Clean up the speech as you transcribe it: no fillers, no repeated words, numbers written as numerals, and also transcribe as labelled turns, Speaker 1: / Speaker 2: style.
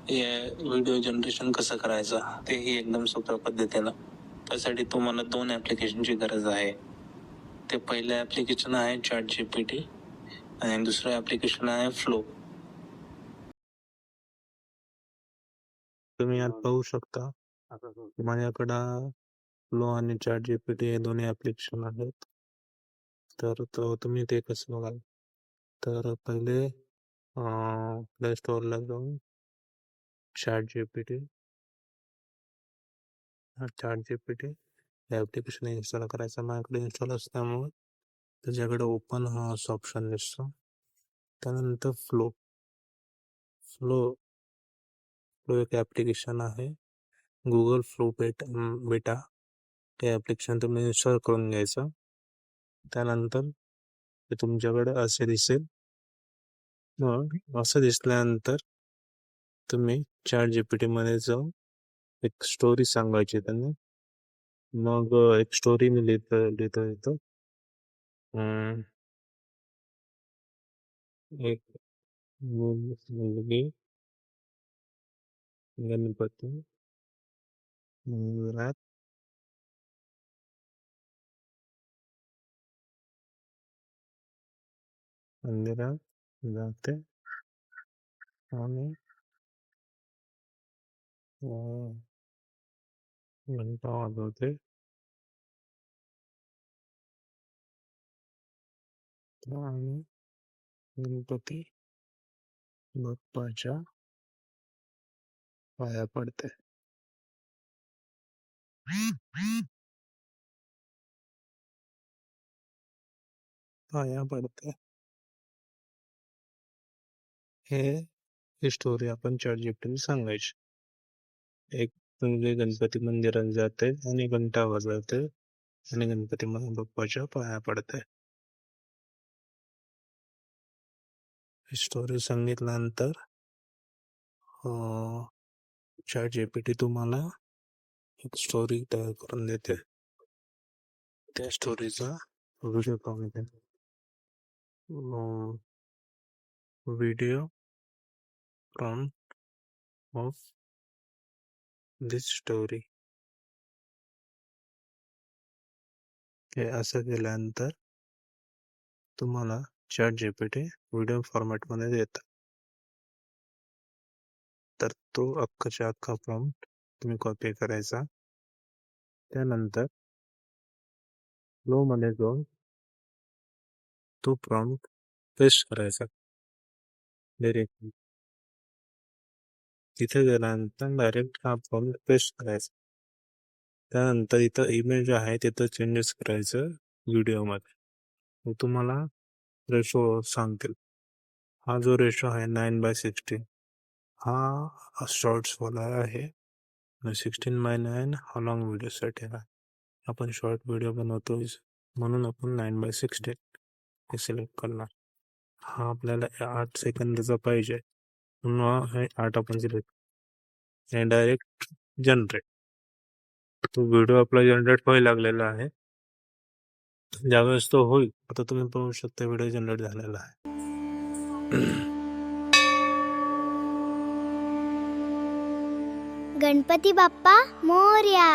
Speaker 1: Video generation कसं करायचं तेही एकदम सोप्या पद्धतीनं. त्यासाठी तुम्हाला 2 ॲप्लिकेशनची गरज आहे. ते पहिलं ॲप्लिकेशन आहे ChatGPT आणि दुसरं ॲप्लिकेशन आहे फ्लो. तुम्ही यात पाहू शकता माझ्याकडं फ्लो आणि ChatGPT हे दोन्ही ॲप्लिकेशन आहेत. तर तुम्ही ते कसं बघाल, तर पहिले प्ले स्टोअरला जाऊन ChatGPT हे ॲप्लिकेशन इन्स्टॉल करायचं. माझ्याकडे इन्स्टॉल असल्यामुळे त्याच्याकडे ओपन हा असं ऑप्शन दिसतो. त्यानंतर फ्लो एक ॲप्लिकेशन आहे. गुगल फ्लो बेटा ते ॲप्लिकेशन तुम्ही इन्स्टॉल करून घ्यायचं. त्यानंतर ते तुमच्याकडे असे दिसेल. मग असं दिसल्यानंतर तुम्ही ChatGPT मध्ये जाऊन एक स्टोरी सांगायची त्यांना. मग एक स्टोरी मी लिहिता येतं. एक मुलगी गणपती मंदिरात जाते आणि घंटा वाजवते आणि गणपती बाप्पाच्या पाया पडते. हे स्टोरी आपण ChatGPT सांगायची. एक मुलगी गणपती मंदिरात जाते आणि घंटा वाजवते आणि गणपती बाप्पाच्या पाया पडते. स्टोरी सांगितल्यानंतर ChatGPT तुम्हाला एक स्टोरी तयार करून देते. त्या स्टोरीचा व्हिडिओ करून देते. Video prompt of this story. हे असं केल्यानंतर तुम्हाला ChatGPT व्हिडिओ फॉर्मॅटमध्ये देतं. तर तो अख्खाच्या अख्खा प्रॉम्प्ट तुम्ही कॉपी करायचा. त्यानंतर फ्लो मध्ये जाऊन तो प्रॉम्प्ट पेस्ट करायचा डायरेक्ट. तिथे गेल्यानंतर डायरेक्ट हा प्रॉम्प्ट पेस्ट करायचा. त्यानंतर इथं इमेज आहे तिथं चेंजेस करायचं व्हिडिओमध्ये. तुम्हाला रेशो सांगतील. हा जो रेशो आहे 9:16 हा शॉर्ट्सवाला आहे. 16:9 हा लॉंग व्हिडिओसाठी आहे. आपण शॉर्ट व्हिडिओ बनवतोय म्हणून आपण 9:16 हे सिलेक्ट करणार. हा आपल्याला 8 सेकंदाचा पाहिजे म्हणून हे 8 आपण सिलेक्ट हे डायरेक्ट जनरेट. तो व्हिडिओ आपला जनरेट व्हायला लागलेला आहे. ज्यावेळेस तो होईल आता तुम्ही पाहू शकता व्हिडिओ जनरेट झालेला आहे.
Speaker 2: गणपती बाप्पा मोरया.